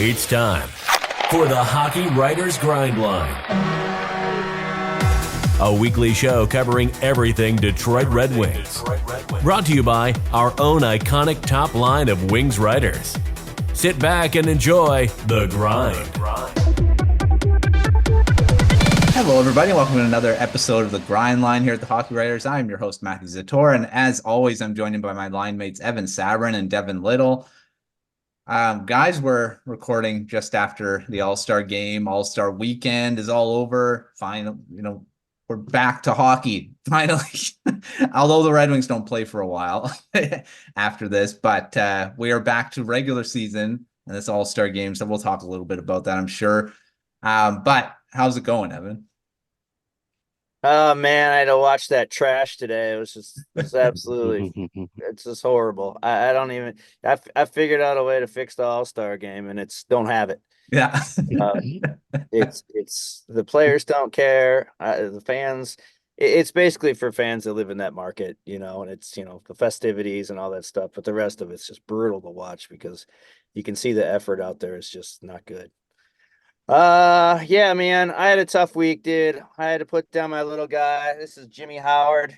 It's time for the Hockey Writers Grindline, a weekly show covering everything Detroit Red Wings. Brought to you by our own iconic top line of Wings writers. Sit back and enjoy The Grind. Hello, everybody. Welcome to another episode of The Grind Line here at the Hockey Writers. I'm your host, Matthew Zator, and as always, I'm joined by my line mates, Evan Sabourin and Devin Little. Guys, we're recording just after the All-Star game. All-Star weekend is all over. We're back to hockey, finally. Although the Red Wings don't play for a while after this, but we are back to regular season and this All-Star game, so we'll talk a little bit about that, I'm sure. But how's it going, Evan? Oh man, I had to watch that trash today. It's absolutely, it's just horrible. I don't even, I figured out a way to fix the All-Star game and don't have it. Yeah. It's the players don't care. The fans, it's basically for fans that live in that market, and it's, the festivities and all that stuff. But the rest of it's just brutal to watch because you can see the effort out there is just not good. Yeah, man, I had a tough week, dude. I had to put down my little guy. This is Jimmy Howard.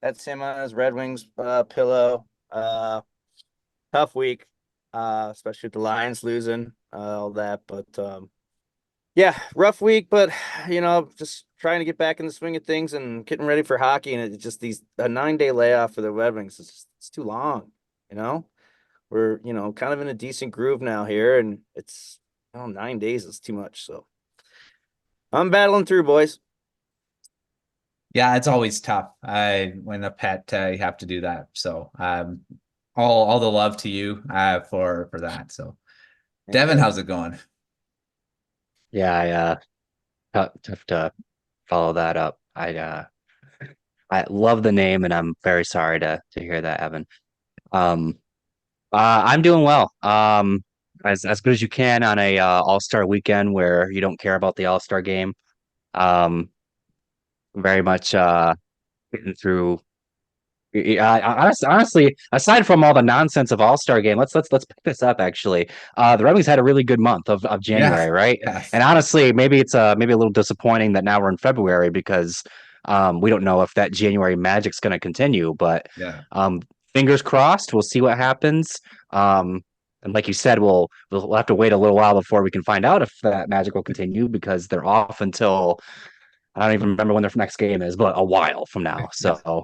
That's him on his Red Wings pillow. Tough week, especially with the Lions losing, all that. But yeah, rough week, but just trying to get back in the swing of things and getting ready for hockey. And it's just a 9-day layoff for the Red Wings. It's too long, We're, kind of in a decent groove now here, and it's 9 days is too much. So I'm battling through, boys. Yeah, it's always tough. When a pet, you have to do that. So all the love to you for that. So Devin, how's it going? Yeah, I have to follow that up. I love the name, and I'm very sorry to hear that, Evan. I'm doing well. As good as you can on a All-Star weekend where you don't care about the All-Star game. Very much getting through. Honestly, aside from all the nonsense of All-Star game, let's pick this up. Actually, the Red Wings had a really good month of January, right? Yes. And honestly, maybe it's maybe a little disappointing that now we're in February because we don't know if that January magic's going to continue. But Yeah. Fingers crossed. We'll see what happens. And like you said, we'll have to wait a little while before we can find out if that magic will continue because they're off until I don't even remember when their next game is, but a while from now. So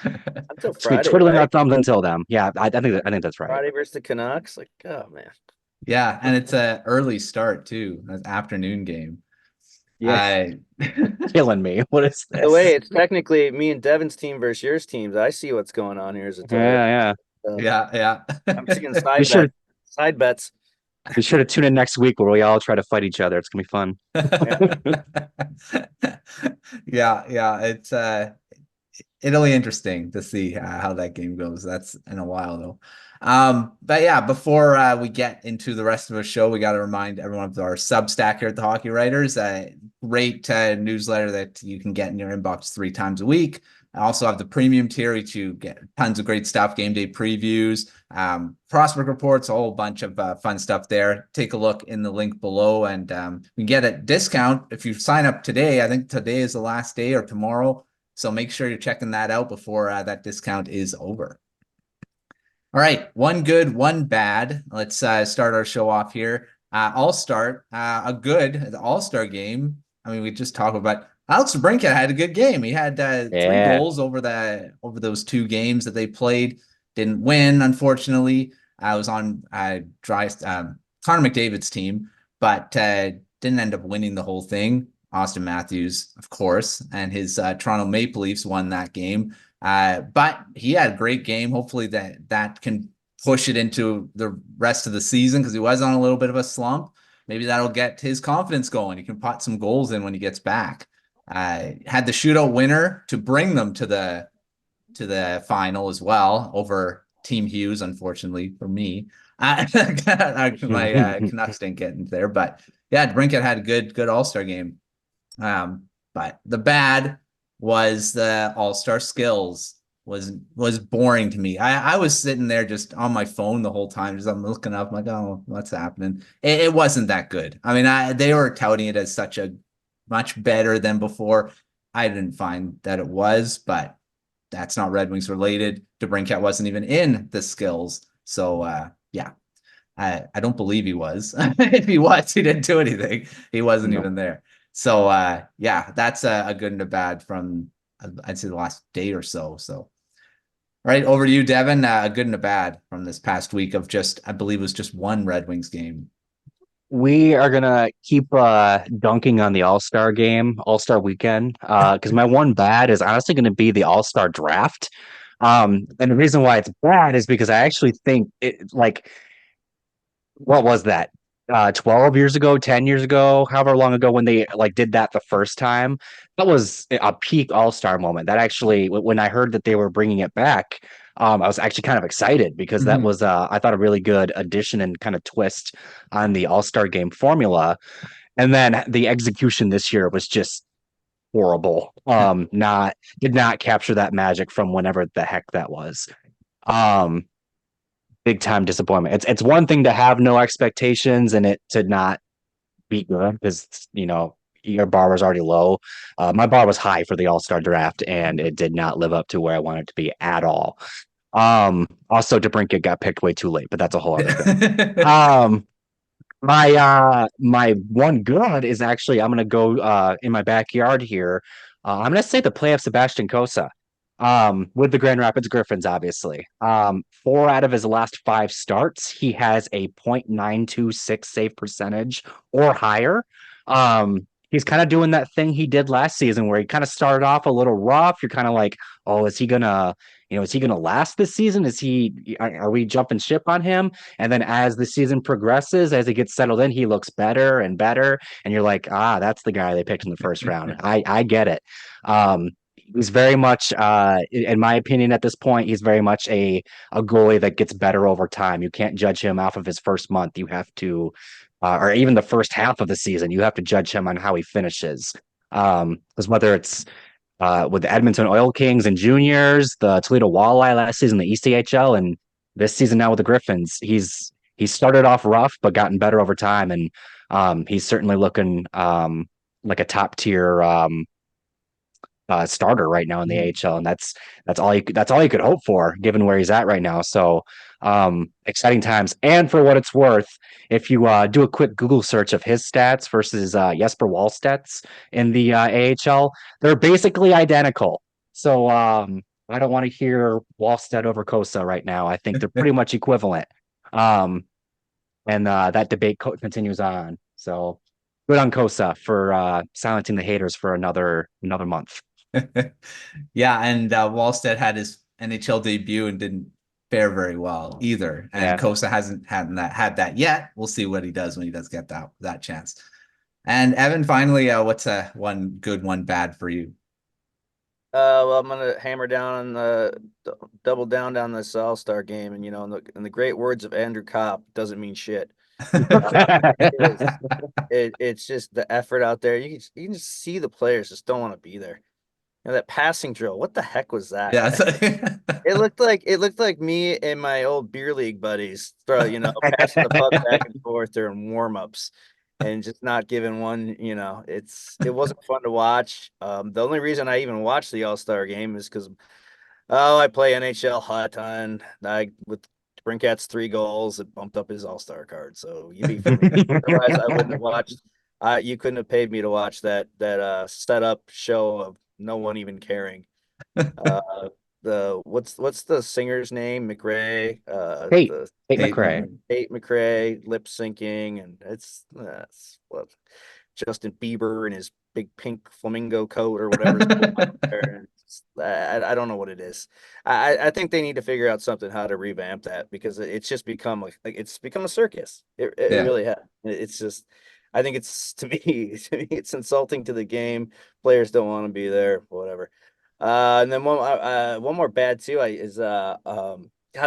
until Friday, twiddling right? our thumbs until then. Yeah, I think that's right. Friday versus the Canucks. Like, oh man. Yeah, and it's an early start too, an afternoon game. Yeah, killing me. What is this? The way it's technically me and Devin's team versus yours teams. I see what's going on here as a Yeah. Yeah. I'm seeing side bets. Be sure to tune in next week where we all try to fight each other. It's gonna be fun. Yeah. It's it'll be interesting to see how that game goes. That's in a while though. But yeah, before we get into the rest of the show, we got to remind everyone of our Substack here at the Hockey Writers. Great newsletter that you can get in your inbox 3 times a week. I also have the premium tier to get tons of great stuff, game day previews, prospect reports, a whole bunch of fun stuff there. Take a look in the link below, and you can get a discount if you sign up today. I think today is the last day or tomorrow. So make sure you're checking that out before that discount is over. All right, one good, one bad. Let's start our show off here. I'll start the All-Star game. I mean, we just talked about Alex Sabourin had a good game. He had 3 goals over those 2 games that they played. Didn't win, unfortunately. I was on Connor McDavid's team, but didn't end up winning the whole thing. Austin Matthews, of course, and his Toronto Maple Leafs won that game. But he had a great game. Hopefully that can push it into the rest of the season because he was on a little bit of a slump. Maybe that'll get his confidence going. He can pot some goals in when he gets back. Had the shootout winner to bring them to the final as well over Team Hughes, unfortunately for me. My Canucks didn't get into there, but yeah, Brinket had a good All-Star game. But the bad was the All-Star skills. was boring to me. I was sitting there just on my phone the whole time, just I'm looking up, like, oh, what's happening? It wasn't that good. I mean, they were touting it as such a much better than before. I didn't find that it was, but that's not Red Wings related. DeBrincat wasn't even in the skills, so yeah. I don't believe he was. If he was, he didn't do anything. He wasn't even there. So yeah, that's a good and a bad from I'd say the last day or so. So all right, over to you, Devin. A good and a bad from this past week of just I believe it was just one Red Wings game. We are gonna keep dunking on the All-Star game, All-Star weekend. Because my one bad is honestly gonna be the All-Star draft. And the reason why it's bad is because I actually think it like what was that? 12 years ago, 10 years ago, however long ago when they like did that the first time, that was a peak all-star moment. That actually, when I heard that they were bringing it back, I was actually kind of excited because that was, I thought, a really good addition and kind of twist on the all-star game formula. And then the execution this year was just horrible. Did not capture that magic from whenever the heck that was. Um, Big time disappointment. It's one thing to have no expectations and it to not be good because your bar was already low. My bar was high for the All-Star draft and it did not live up to where I wanted it to be at all. Also DeBrincat got picked way too late, but that's a whole other thing. My one good is actually I'm gonna go in my backyard here. I'm gonna say the play of Sebastian Cossa. With the Grand Rapids Griffins, obviously. 4 out of his last 5 starts, he has a .926 save percentage or higher. He's kind of doing that thing he did last season where he kind of started off a little rough. You're kind of like, oh, is he gonna last this season? Are we jumping ship on him? And then as the season progresses, as he gets settled in, he looks better and better. And you're like, that's the guy they picked in the first round. I get it. He's very much, in my opinion, at this point, he's very much a goalie that gets better over time. You can't judge him off of his first month. You have to, or even the first half of the season, you have to judge him on how he finishes. Because whether it's with the Edmonton Oil Kings and juniors, the Toledo Walleye last season, the ECHL, and this season now with the Griffins, he's started off rough but gotten better over time, and he's certainly looking like a top tier starter right now in the AHL, and that's all you could hope for given where he's at right now. So exciting times. And for what it's worth, if you do a quick Google search of his stats versus Jesper Wallstedt's in the AHL, they're basically identical. So I don't want to hear Wallstedt over Cossa right now. I think they're pretty much equivalent. And that debate continues on. So good on Cossa for silencing the haters for another month. Yeah, and Wallstedt had his NHL debut and didn't fare very well either. And Cossa hasn't had that yet. We'll see what he does when he does get that chance. And Evan, finally, what's one good, one bad for you? Well, I'm gonna hammer down on the double down on this All-Star game, and in the great words of Andrew Kopp, doesn't mean shit. It's just the effort out there. You can just see the players just don't want to be there. That passing drill, what the heck was that? Yeah, it looked like me and my old beer league buddies passing the puck back and forth during warm-ups and just not giving one, it wasn't fun to watch. The only reason I even watched the All-Star game is because I play NHL a ton. With Brinkat's 3 goals, it bumped up his All-Star card. So you'd be for me. Otherwise I wouldn't have watched. You couldn't have paid me to watch that setup show of no one even caring. What's the singer's name? McRae. Tate McRae. Tate McRae lip syncing, and it's what Justin Bieber and his big pink flamingo coat or whatever. I don't know what it is. I think they need to figure out something how to revamp that because it's just become like it's become a circus. It really has. It's just. I think to me, it's insulting to the game. Players don't want to be there, whatever. And then one more bad too. God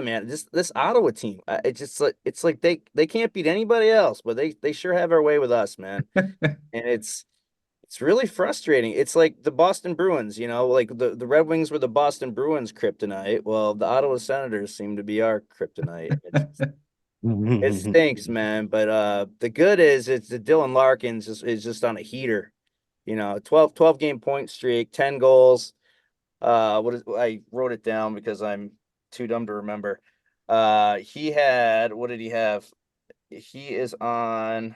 man, this Ottawa team. It's like they can't beat anybody else, but they sure have our way with us, man. And It's really frustrating. It's like the Boston Bruins, like the Red Wings were the Boston Bruins kryptonite. Well, the Ottawa Senators seem to be our kryptonite. It stinks, man. But the good is the Dylan Larkins is just on a heater. 12 game point streak, 10 goals. I wrote it down because I'm too dumb to remember. He had, what did he have? He is on,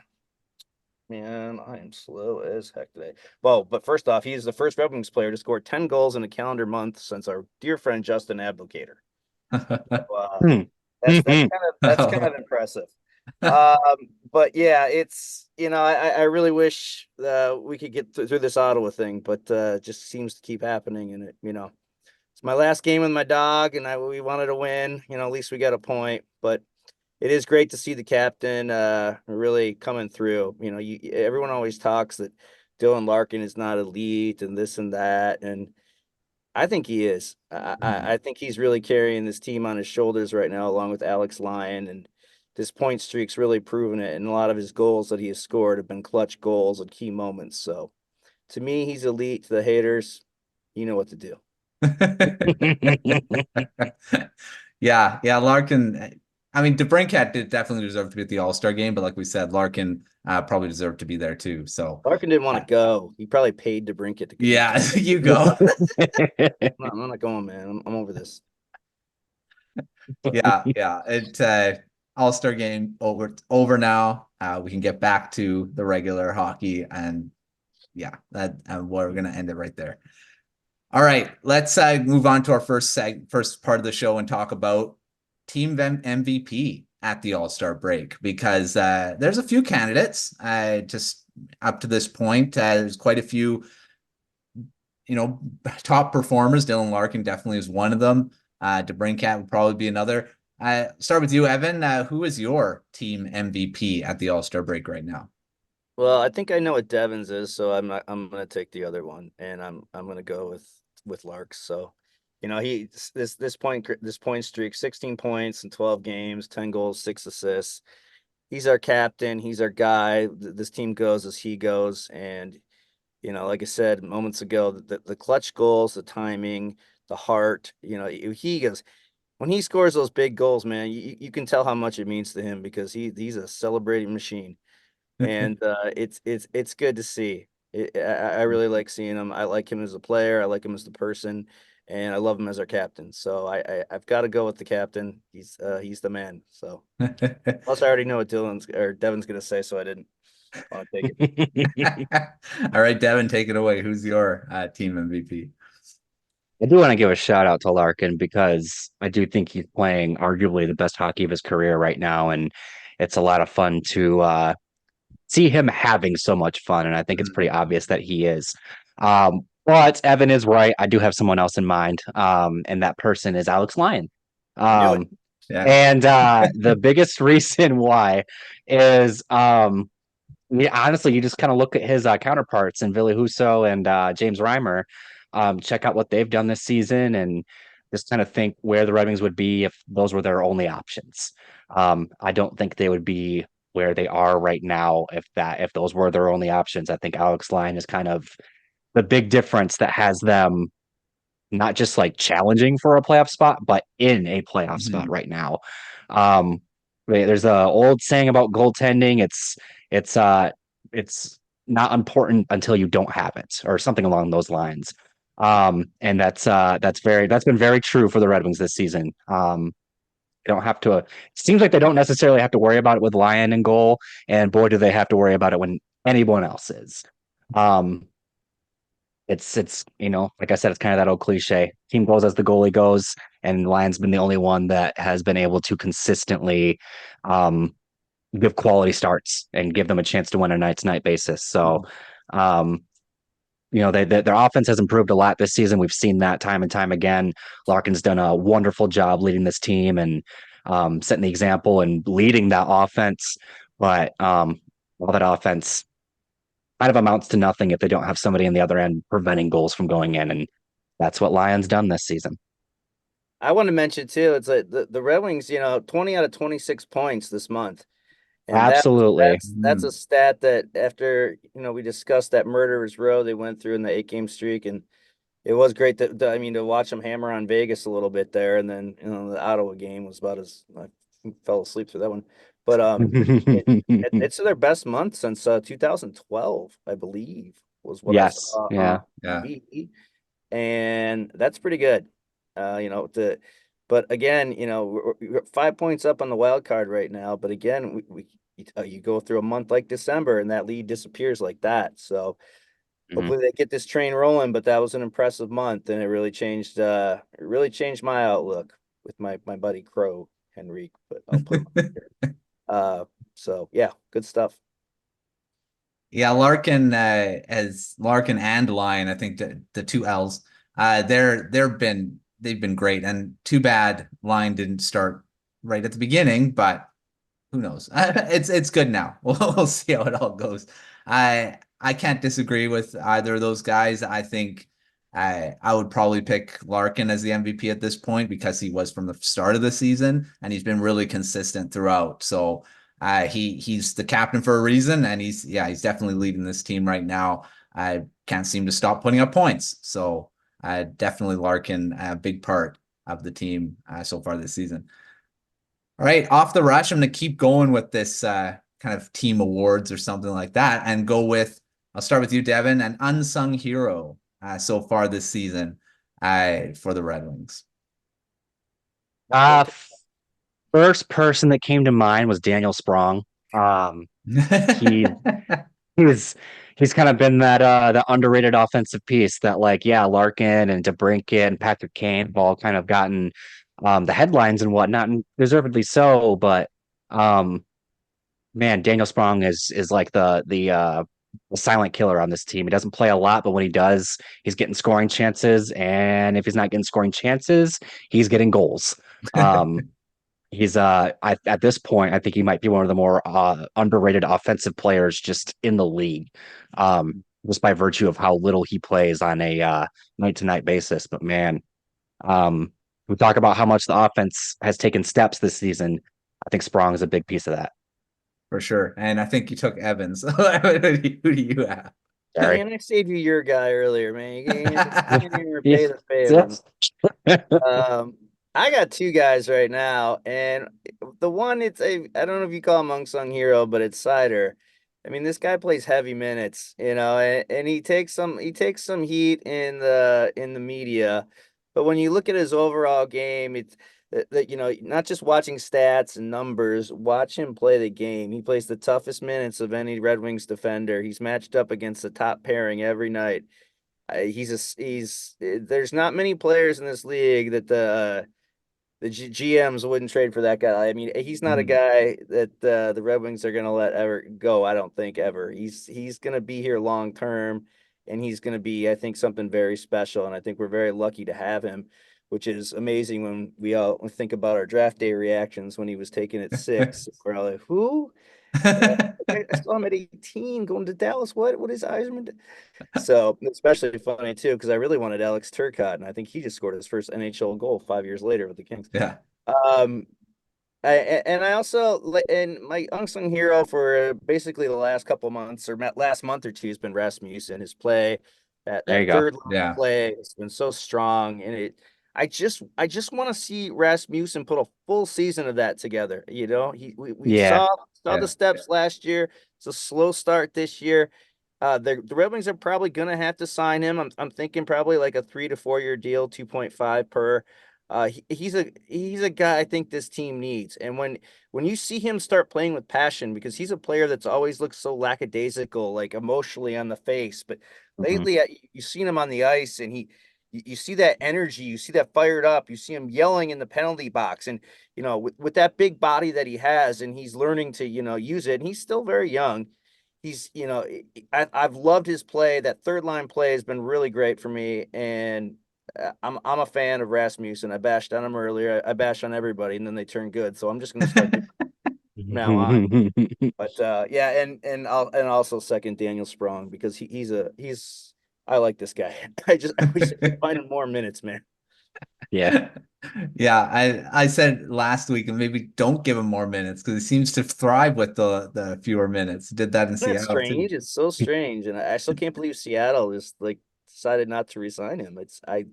man, I am slow as heck today. Well, but first off, he is the first Red Wings player to score 10 goals in a calendar month since our dear friend Justin Abdelkader. So, that's kind of impressive. But yeah, it's I really wish we could get through this Ottawa thing, but it just seems to keep happening, and it's my last game with my dog, and we wanted to win. At least we got a point, but it is great to see the captain really coming through. Everyone always talks that Dylan Larkin is not elite and this and that, and I think he is. I think he's really carrying this team on his shoulders right now, along with Alex Lyon, and this point streak's really proven it. And a lot of his goals that he has scored have been clutch goals at key moments. So, to me, he's elite. To the haters, you know what to do. Yeah, Larkin. I mean, DeBrincat did definitely deserve to be at the All-Star game, but like we said, Larkin probably deserved to be there too. So Larkin didn't want to go. He probably paid DeBrincat to go. Yeah, you go. I'm not going, man. I'm over this. Yeah. It All-Star game over now. We can get back to the regular hockey, and yeah, we're gonna end it right there. All right, let's move on to our first part of the show and talk about team MVP at the All-Star break, because there's a few candidates. Just up to this point, there's quite a few, top performers. Dylan Larkin definitely is one of them. DeBrincat would probably be another. Start with you, Evan. Who is your team MVP at the All-Star break right now? Well, I think I know what Devin's is, so I'm gonna take the other one, and I'm gonna go with Larks. So, this point streak, 16 points in 12 games, 10 goals, 6 assists. He's our captain. He's our guy. This team goes as he goes, and like I said moments ago, the clutch goals, the timing, the heart. He goes when he scores those big goals, man. You can tell how much it means to him, because he's a celebrating machine. And it's good to see. I really like seeing him. I like him as a player. I like him as the person, and I love him as our captain. So I've got to go with the captain. He's the man. So plus I already know what Devin's gonna say, so I didn't want to take it. All right, Devin, take it away. Who's your team MVP? I do want to give a shout out to Larkin, because I do think he's playing arguably the best hockey of his career right now, and it's a lot of fun to see him having so much fun, and I think it's pretty obvious that he is. But Evan is right. I do have someone else in mind, and that person is Alex Lyon. Yeah. And the biggest reason why is, honestly, you just kind of look at his counterparts in Ville Husso and James Reimer, check out what they've done this season, and just kind of think where the Red Wings would be if those were their only options. I don't think they would be where they are right now if those were their only options. I think Alex Lyon is kind of the big difference that has them not just like challenging for a playoff spot, but in a playoff spot right now. There's a old saying about goaltending. It's not important until you don't have it, or something along those lines. And that's been very true for the Red Wings this season. They don't have to. It seems like they don't necessarily have to worry about it with Lyon in goal, and boy, do they have to worry about it when anyone else is. It's like I said, it's kind of that old cliche: team goes as the goalie goes, and Lyon's been the only one that has been able to consistently give quality starts and give them a chance to win on a night-to-night basis. So, their offense has improved a lot this season. We've seen that time and time again. Larkin's done a wonderful job leading this team and setting the example and leading that offense. But all that offense kind of amounts to nothing if they don't have somebody on the other end preventing goals from going in. And that's what Lyon's done this season. I want to mention too, it's like the Red Wings, 20 out of 26 points this month. And Absolutely. that's a stat that after, we discussed that murderer's row they went through in the 8-game streak, and it was great to watch them hammer on Vegas a little bit there. And then, the Ottawa game was about as I fell asleep through that one. But it's their best month since 2012, I believe, was what I Yes. saw Yeah. on TV. And that's pretty good. But again, we're 5 points up on the wild card right now. But again, you go through a month like December and that lead disappears like that. So hopefully they get this train rolling. But that was an impressive month, and it really changed my outlook with my buddy Crow Henrique. But I'll put him up here. So yeah, good stuff. Yeah, Larkin as Larkin and Lyon, I think the two L's, they've been great, and too bad Lyon didn't start right at the beginning, but who knows? It's good now. We'll see how it all goes. I can't disagree with either of those guys. I think I would probably pick Larkin as the MVP at this point because he was from the start of the season and he's been really consistent throughout. So he's the captain for a reason, and he's definitely leading this team right now. I can't seem to stop putting up points. So definitely Larkin, a big part of the team so far this season. All right, off the rush, I'm going to keep going with this kind of team awards or something like that, and I'll start with you, Devin, an unsung hero so far this season for the Red Wings. First person that came to mind was Daniel Sprong. He he's kind of been that underrated offensive piece that, like, Larkin and DeBrincat and Patrick Kane have all kind of gotten the headlines and whatnot, and deservedly so. But man, Daniel Sprong is like the silent killer on this team. He doesn't play a lot, but when he does, he's getting scoring chances, and if he's not getting scoring chances, he's getting goals. He's at this point, I think he might be one of the more underrated offensive players just in the league, just by virtue of how little he plays on a night-to-night basis. But man, we talk about how much the offense has taken steps this season. I think Sprong is a big piece of that. For sure. And I think you took Evans. Who do you have? Sorry. Man, I saved you your guy earlier, man. You can't even repay the favor. I got two guys right now, and the one I don't know if you call him unsung hero, but it's Zator. I mean, this guy plays heavy minutes, and he takes some heat in the media, but when you look at his overall game, it's that not just watching stats and numbers, watch him play the game. He plays the toughest minutes of any Red Wings defender. He's matched up against the top pairing every night. There's not many players in this league that the GMs wouldn't trade for that guy. I mean, he's not a guy that the Red Wings are going to let ever go. I don't think ever. He's going to be here long term, and he's going to be, I think, something very special. And I think we're very lucky to have him, which is amazing when we all think about our draft day reactions when he was taken at 6. We're all like, who? I saw him at 18 going to Dallas. What is Yzerman? So especially funny too, because I really wanted Alex Turcotte, and I think he just scored his first NHL goal 5 years later with the Kings. Yeah. I also, and my unsung hero for basically the last couple months or last month or two has been Rasmussen. His play, that third line play has been so strong, and I just want to see Rasmussen put a full season of that together. We saw the steps last year. It's a slow start this year. The Red Wings are probably gonna have to sign him. I'm thinking probably like a 3 to 4 year deal, 2.5 per. He's a guy I think this team needs. And when you see him start playing with passion, because he's a player that's always looked so lackadaisical, like emotionally on the face, but lately you've seen him on the ice, and you see that energy, you see that fired up, you see him yelling in the penalty box, and with that big body that he has, and he's learning to use it, and he's still very young. I've loved his play. That third line play has been really great for me, and I'm a fan of Rasmussen. I bashed on him earlier. I bash on everybody, and then they turn good. So I'm just going to start doing now on. But and also second Daniel Sprong, because he's I like this guy. I wish I could find him more minutes, man. Yeah. Yeah, I said last week, and maybe don't give him more minutes because he seems to thrive with the fewer minutes. Did that in Isn't that Seattle too. strange? It's so strange, and I still can't believe Seattle just like decided not to resign him. I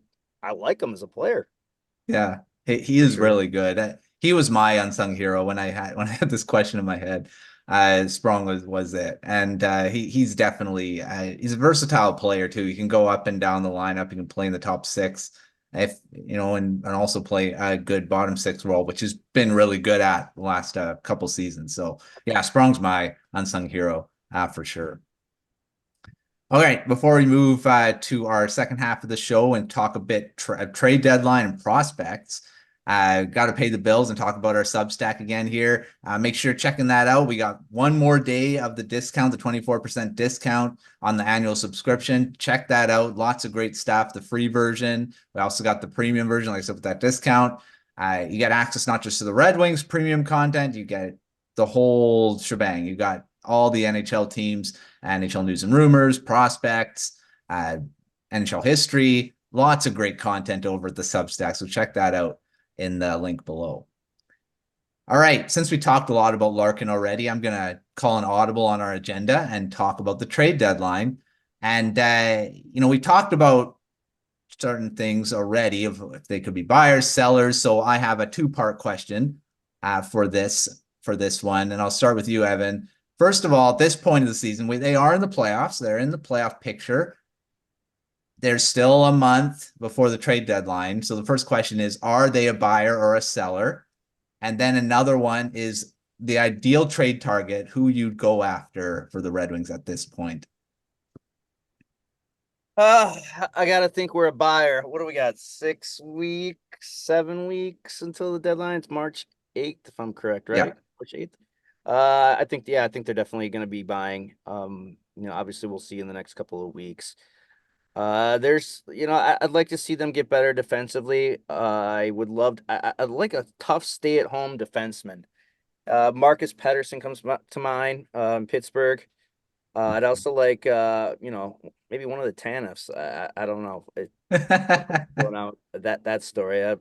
like him as a player Yeah, he for is sure. really good. He was my unsung hero when I had this question in my head. Sprong was it, and he's definitely he's a versatile player too. He can go up and down the lineup. He can play in the top six, if and also play a good bottom six role, which has been really good at the last couple seasons. So yeah, Sprong's my unsung hero for sure. All right, before we move to our second half of the show and talk a bit trade deadline and prospects, got to pay the bills and talk about our Substack again here. Make sure checking that out. We got one more day of the discount, the 24% discount on the annual subscription. Check that out. Lots of great stuff. The free version. We also got the premium version, like I said, with that discount. You get access not just to the Red Wings premium content, you get the whole shebang. You got all the NHL teams, NHL news and rumors, prospects, NHL history, lots of great content over at the Substack. So check that out in the link below. All right, since we talked a lot about Larkin already, I'm going to call an audible on our agenda and talk about the trade deadline. And, we talked about certain things already of if they could be buyers, sellers. So I have a two-part question for this one. And I'll start with you, Evan. First of all, at this point of the season, they are in the playoffs. They're in the playoff picture. There's still a month before the trade deadline. So the first question is, are they a buyer or a seller? And then another one is the ideal trade target, who you'd go after for the Red Wings at this point. I gotta think we're a buyer. What do we got? 6 weeks, 7 weeks until the deadline. It's March 8th, if I'm correct, right? Yeah. March 8th. I think they're definitely gonna be buying. Obviously we'll see in the next couple of weeks. I'd like to see them get better defensively. I'd like a tough stay-at-home defenseman. Marcus Pettersson comes to mind, Pittsburgh. I'd also like, maybe one of the Tanifs. I don't know. Going out that story.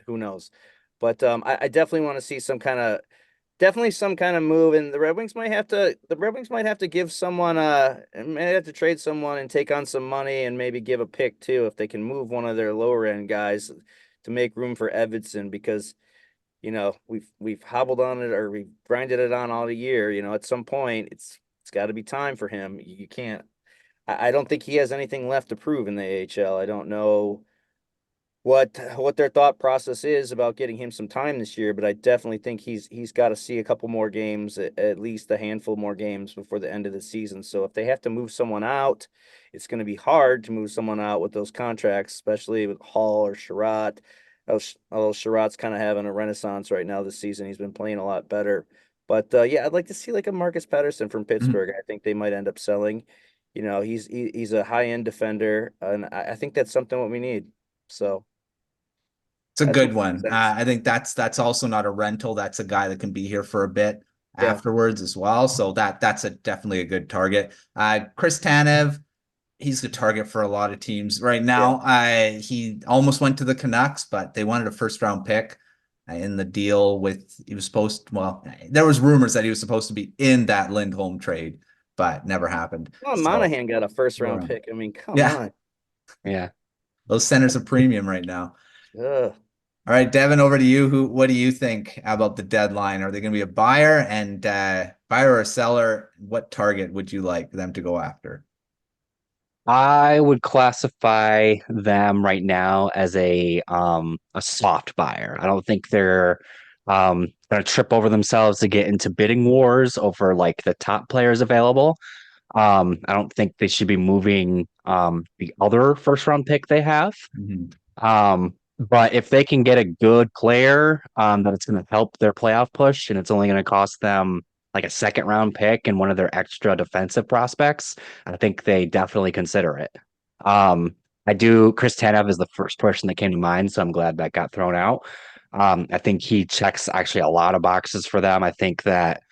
Who knows? But I definitely want to see some kind of move, and the Red Wings might have to give someone may have to trade someone and take on some money and maybe give a pick too if they can move one of their lower end guys to make room for Edvinsson, because we've hobbled on it, or we've grinded it on all the year. At some point it's got to be time for him. You can't. I don't think he has anything left to prove in the AHL. I don't know what their thought process is about getting him some time this year, but I definitely think he's got to see a couple more games, at least a handful more games before the end of the season. So if they have to move someone out, it's going to be hard to move someone out with those contracts, especially with Hall or Sherratt. Although Sherratt's kind of having a renaissance right now this season. He's been playing a lot better. But I'd like to see like a Marcus Pettersson from Pittsburgh. I think they might end up selling. He's a high end defender, and I think that's something what we need. So. It's a That's good what one. I think that's also not a rental. That's a guy that can be here for a bit afterwards as well. So that's definitely a good target. Chris Tanev, he's the target for a lot of teams right now. He almost went to the Canucks, but they wanted a first round pick in the deal there was rumors that he was supposed to be in that Lindholm trade, but never happened. Well, So, Monahan got a first round pick. I mean, come yeah. on. Yeah. Those centers are premium right now. Ugh. All right, Devin, over to you. What do you think about the deadline? Are they going to be a buyer or a seller? What target would you like them to go after? I would classify them right now as a soft buyer. I don't think they're gonna trip over themselves to get into bidding wars over like the top players available. I don't think they should be moving the other first round pick they have. But if they can get a good player that it's going to help their playoff push, and it's only going to cost them like a second round pick and one of their extra defensive prospects, I think they definitely consider it. Chris Tanev is the first person that came to mind, so I'm glad that got thrown out. I think he checks actually a lot of boxes for them. I think that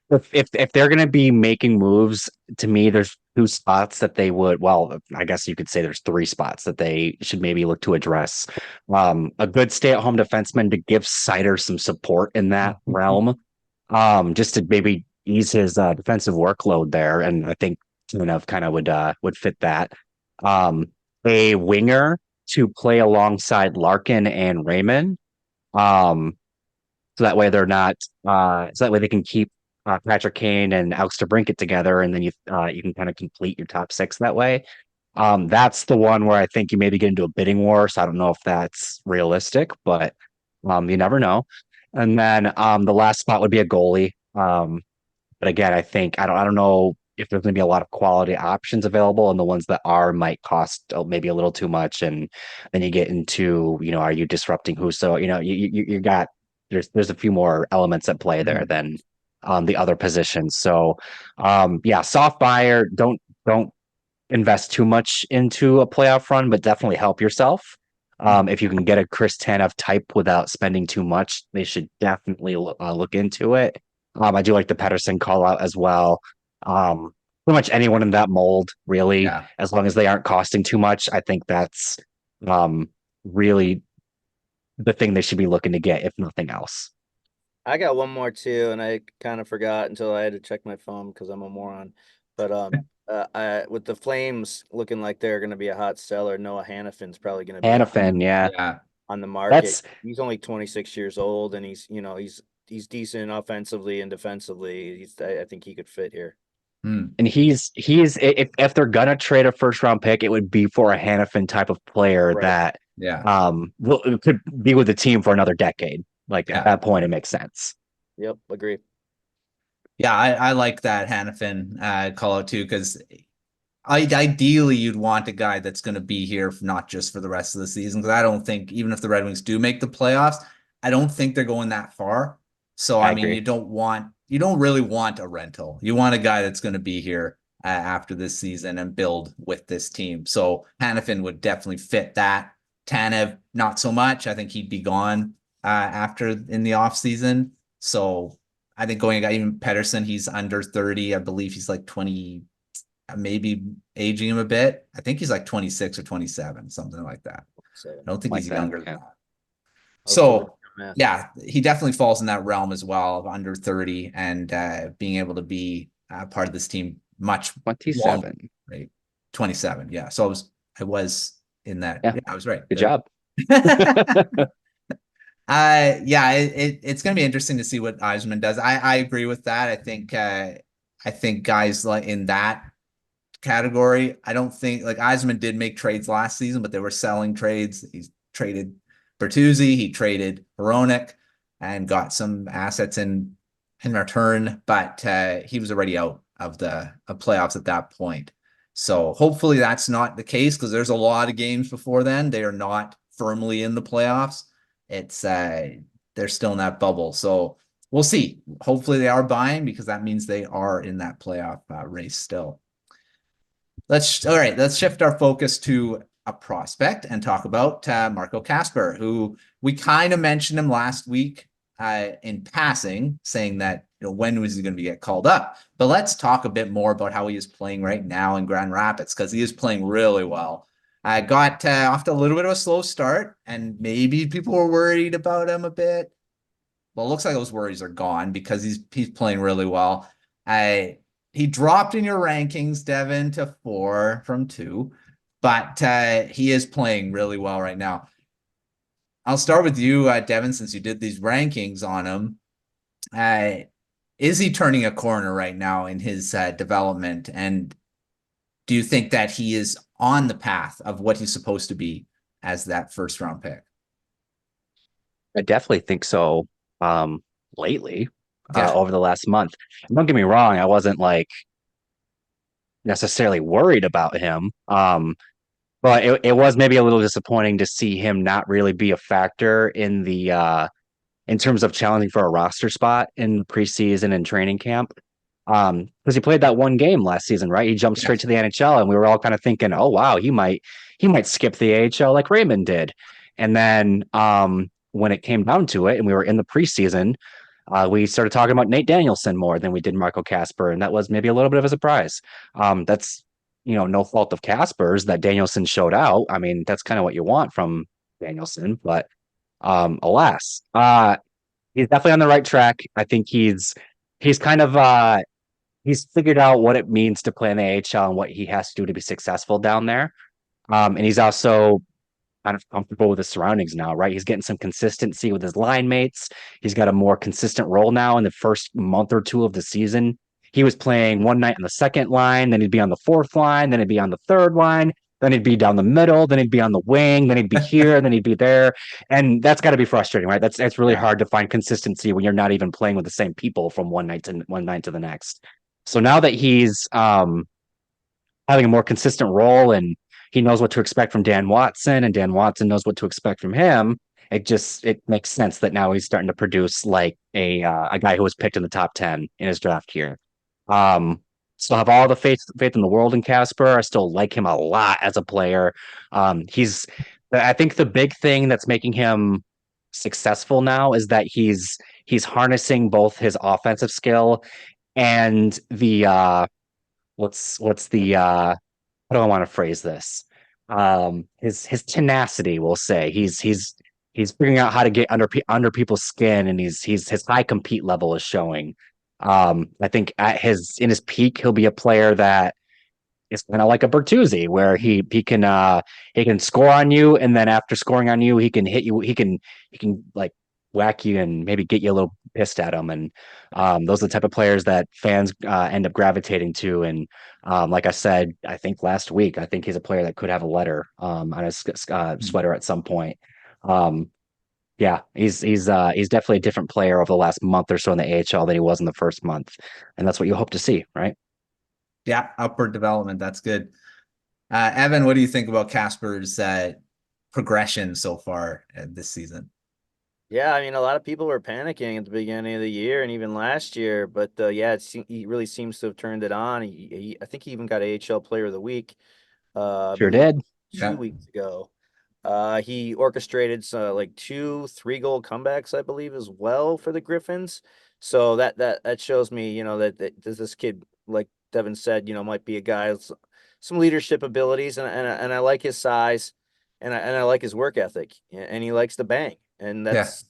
if they're going to be making moves, to me, there's two spots that they would, well, I guess you could say there's three spots that they should maybe look to address. A good stay-at-home defenseman to give Sider some support in that realm, just to maybe ease his defensive workload there, and I think Tanev kind of would fit that. A winger to play alongside Larkin and Raymond, so that way they're not, so that way they can keep Patrick Kane and Alex DeBrincat together, and then you can kind of complete your top six that way. That's the one where I think you maybe get into a bidding war. So I don't know if that's realistic, but you never know. And then the last spot would be a goalie. But again, I think I don't know if there's going to be a lot of quality options available, and the ones that are might cost maybe a little too much. And then you get into, are you disrupting who? So you got there's a few more elements at play there than the other positions. So soft buyer, don't invest too much into a playoff run, but definitely help yourself. If you can get a Chris Tanev type without spending too much, they should definitely look into it. I do like the Pedersen call out as well. Pretty much anyone in that mold, really, as long as they aren't costing too much. I think that's really the thing they should be looking to get, if nothing else. I got one more too, and I kind of forgot until I had to check my phone because I'm a moron. But with the Flames looking like they're going to be a hot seller, Noah Hannafin's probably going to be on the market. He's only 26 years old, and he's decent offensively and defensively. I think he could fit here. And he's if they're gonna trade a first round pick, it would be for a Hannafin type of player that could be with the team for another decade. Like at that point, it makes sense. Yep, agree. Yeah, I like that Hannafin call out too, because ideally you'd want a guy that's going to be here not just for the rest of the season. Because I don't think, even if the Red Wings do make the playoffs, I don't think they're going that far. So I mean, you don't really want a rental. You want a guy that's going to be here after this season and build with this team. So Hannafin would definitely fit that. Tanev, not so much. I think he'd be gone after in the off season. So I think going even Pedersen, he's under 30. I believe he's like 20, maybe aging him a bit. I think he's like 26 or 27, something like that. I don't think he's younger than that. So he definitely falls in that realm as well of under 30 and being able to be part of this team much 27 longer, right? 27. Yeah. So I was in that. Yeah, I was right. Good job. It's going to be interesting to see what Yzerman does. I agree with that. I think guys like in that category, I don't think like Yzerman did make trades last season, but they were selling trades. He's traded Bertuzzi, he traded Hronek and got some assets in return, but he was already out of the playoffs at that point. So hopefully that's not the case, because there's a lot of games before then. They are not firmly in the playoffs. It's they're still in that bubble. So we'll see. Hopefully they are buying, because that means they are in that playoff race still. Let's shift our focus to a prospect and talk about Marko Kasper, who we kind of mentioned him last week in passing, saying that when was he going to get called up? But let's talk a bit more about how he is playing right now in Grand Rapids, because he is playing really well. I got off to a little bit of a slow start, and maybe people were worried about him a bit. Well, it looks like those worries are gone, because he's playing really well. He dropped in your rankings, Devin, to 4 from 2, but he is playing really well right now. I'll start with you, Devin, since you did these rankings on him. Is he turning a corner right now in his development? And do you think that he is on the path of what he's supposed to be as that first round pick? I definitely think so. Lately, over the last month. And don't get me wrong, I wasn't like necessarily worried about him. But it was maybe a little disappointing to see him not really be a factor in the in terms of challenging for a roster spot in preseason and training camp. Because he played that one game last season, right? He jumped straight to the NHL, and we were all kind of thinking, oh wow, he might skip the AHL like Raymond did. And then when it came down to it and we were in the preseason, We started talking about Nate Danielson more than we did Marko Kasper, and that was maybe a little bit of a surprise. That's no fault of Kasper's that Danielson showed out. I mean, that's kind of what you want from Danielson, but alas, he's definitely on the right track. I think he's kind of he's figured out what it means to play in the AHL and what he has to do to be successful down there. And he's also kind of comfortable with his surroundings now, right? He's getting some consistency with his line mates. He's got a more consistent role now in the first month or two of the season. He was playing one night on the second line, then he'd be on the fourth line, then he'd be on the third line, then he'd be down the middle, then he'd be on the wing, then he'd be here, and then he'd be there. And that's got to be frustrating, right? It's really hard to find consistency when you're not even playing with the same people from one night to the next. So now that he's having a more consistent role and he knows what to expect from Dan Watson and Dan Watson knows what to expect from him, it makes sense that now he's starting to produce like a guy who was picked in the top 10 in his draft here. Still have all the faith in the world in Kasper. I still like him a lot as a player. I think the big thing that's making him successful now is that he's harnessing both his offensive skill and the what's the how do I want to phrase this? His tenacity, we'll say. He's figuring out how to get under people's skin, and his high compete level is showing. I think in his peak, he'll be a player that is kind of like a Bertuzzi, where he can score on you, and then after scoring on you, he can hit you. He can like whack you and maybe get you a little pissed at him. And those are the type of players that fans end up gravitating to. And like I said, I think last week, I think he's a player that could have a letter on his sweater at some point. Yeah, he's definitely a different player over the last month or so in the AHL than he was in the first month, and that's what you hope to see, right? Yeah, upward development. That's good. Evan, what do you think about Kasper's progression so far this season? Yeah, I mean, a lot of people were panicking at the beginning of the year and even last year, but he really seems to have turned it on. I think he even got AHL Player of the Week. Sure did. 2 weeks ago. He orchestrated like 2 3-goal comebacks, I believe, as well for the Griffins. So that shows me, that this kid, like Devin said, might be a guy with some leadership abilities, and I like his size, and I like his work ethic, and he likes to bang, and that's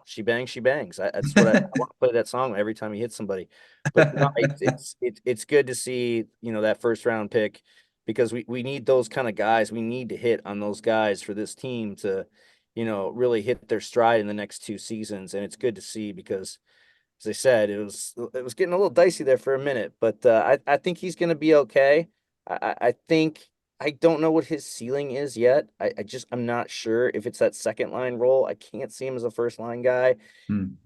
she bangs, she bangs. That's what I want to play that song every time he hits somebody. But no, it's good to see that first round pick, because we need those kind of guys. We need to hit on those guys for this team to, really hit their stride in the next 2 seasons. And it's good to see because, as I said, it was getting a little dicey there for a minute, but I think he's going to be okay. I think I don't know what his ceiling is yet. I'm not sure if it's that second line role. I can't see him as a first line guy.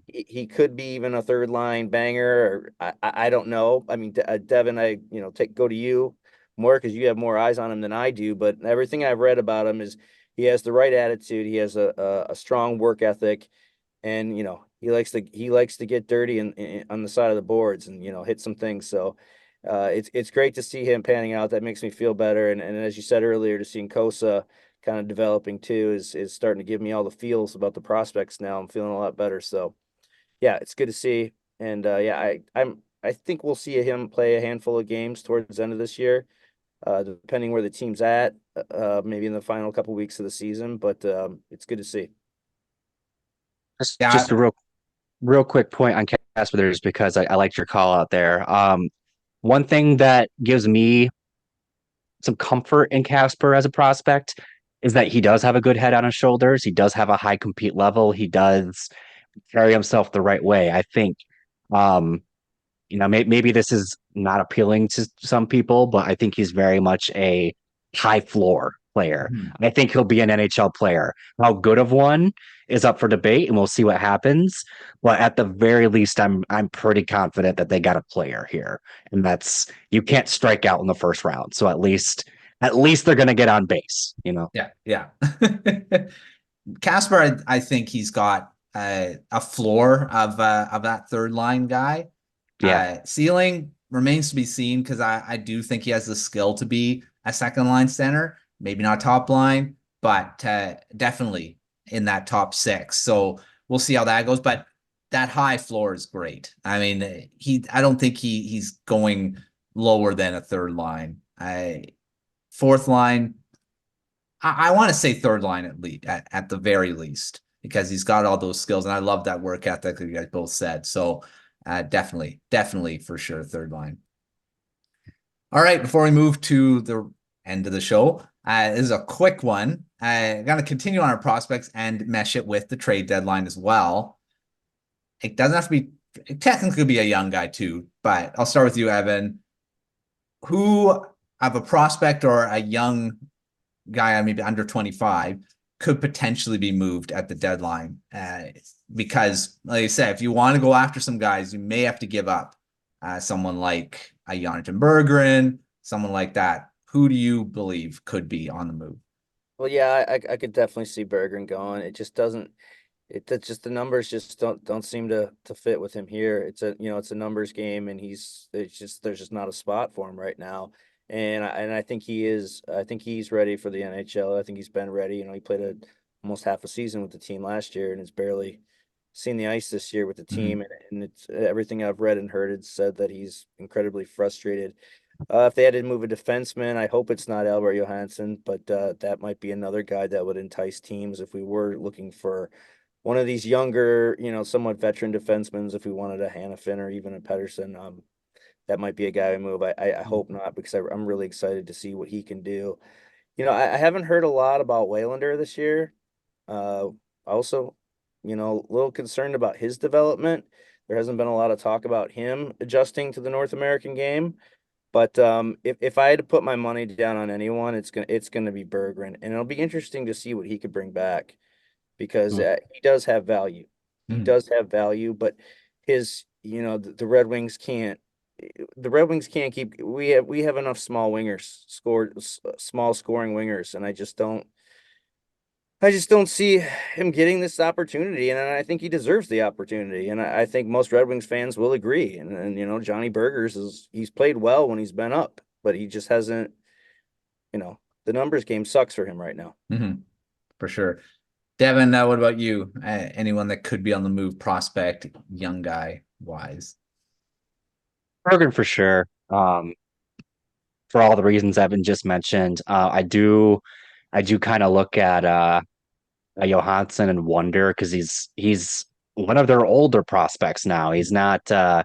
He could be even a third line banger. Or I don't know. I mean, Devin, go to you more because you have more eyes on him than I do. But everything I've read about him is he has the right attitude. He has a strong work ethic, and he likes to get dirty on the side of the boards and hit some things. So it's great to see him panning out. That makes me feel better. And as you said earlier, to seeing Kosa kind of developing too is starting to give me all the feels about the prospects now. I'm feeling a lot better. So yeah, it's good to see. And I think we'll see him play a handful of games towards the end of this year, depending where the team's at, maybe in the final couple weeks of the season. But it's good to see. Just a real quick point on Kasper there, just because I liked your call out there. One thing that gives me some comfort in Kasper as a prospect is that he does have a good head on his shoulders. He does have a high compete level. He does carry himself the right way. I think, maybe this is not appealing to some people, but I think he's very much a high floor player. I think he'll be an NHL player. How good of one is up for debate, and we'll see what happens. But at the very least, I'm pretty confident that they got a player here, and that's, you can't strike out in the first round. So at least they're going to get on base. Yeah. Kasper, I think he's got a floor of that third line guy. Yeah. Ceiling remains to be seen, because I do think he has the skill to be a second line center. Maybe not top line, but definitely in that top 6. So we'll see how that goes. But that high floor is great. I mean, I don't think he's going lower than a third line. Fourth line, I want to say third line at the very least, because he's got all those skills, and I love that work ethic that you guys both said. So definitely for sure third line. All right, before we move to the end of the show, this is a quick one. I'm going to continue on our prospects and mesh it with the trade deadline as well. It doesn't have to be, it technically could be a young guy too, but I'll start with you, Evan. Who of a prospect or a young guy, maybe under 25, could potentially be moved at the deadline? Because, like I said, if you want to go after some guys, you may have to give up someone like a Jonathan Berggren, someone like that. Who do you believe could be on the move? Well, yeah, I could definitely see Berggren going. It just doesn't. It's just the numbers just don't seem to fit with him here. It's a numbers game, and there's just not a spot for him right now. And I think he is. I think he's ready for the NHL. I think he's been ready. He played almost half a season with the team last year, and has barely seen the ice this year with the team. And it's everything I've read and heard. It said that he's incredibly frustrated. If they had to move a defenseman, I hope it's not Albert Johansson, but that might be another guy that would entice teams if we were looking for one of these younger, somewhat veteran defensemen. If we wanted a Hannafin or even a Pedersen, that might be a guy I move. I hope not, because I'm really excited to see what he can do. I haven't heard a lot about Waylander this year. Also, a little concerned about his development. There hasn't been a lot of talk about him adjusting to the North American game. But if I had to put my money down on anyone, it's gonna be Berggren, and it'll be interesting to see what he could bring back, because he does have value. He does have value, but the Red Wings can't. The Red Wings can't keep. We have enough small wingers, small scoring wingers, and I just don't see him getting this opportunity, and I think he deserves the opportunity. And I think most Red Wings fans will agree. And Johnny Burgers he's played well when he's been up, but he just hasn't. The numbers game sucks for him right now. For sure. Devin, what about you? Anyone that could be on the move, prospect, young guy wise? Bergen for sure. For all the reasons Evan just mentioned, I do kind of look at Johansson and wonder, because he's one of their older prospects now. He's not some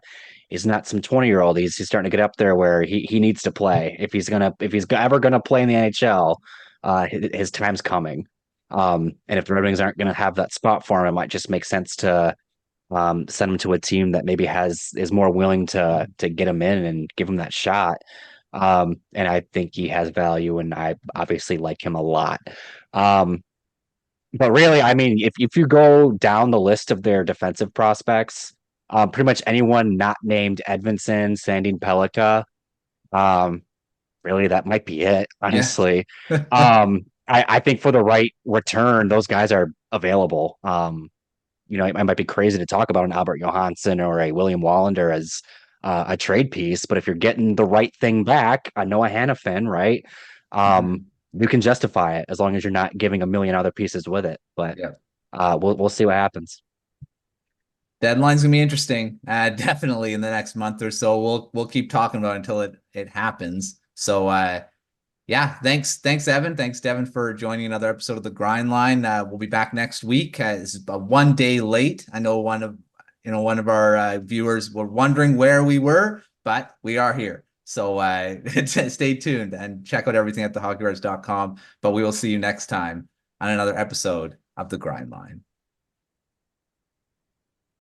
20-year-old. He's starting to get up there where he needs to play. If he's ever gonna play in the NHL, his time's coming. And if the Red Wings aren't gonna have that spot for him, it might just make sense to send him to a team that maybe is more willing to get him in and give him that shot. And I think he has value, and I obviously like him a lot. But really, I mean, if you go down the list of their defensive prospects, pretty much anyone not named Edvinsson, Sandin Pellikka, really, that might be it, honestly. Yeah. I think for the right return, those guys are available. It might be crazy to talk about an Albert Johansson or a William Wallander as a trade piece, but if you're getting the right thing back, I know a Hannafin, right? You can justify it as long as you're not giving a million other pieces with it. But we'll see what happens. Deadline's gonna be interesting, definitely in the next month or so. We'll keep talking about it until it happens. So thanks Evan, thanks Devin for joining another episode of the Grind Line. We'll be back next week. It's one day late. I know one of our viewers were wondering where we were, but we are here. So stay tuned and check out everything at thehockeyreports.com. But we will see you next time on another episode of the Grind Line.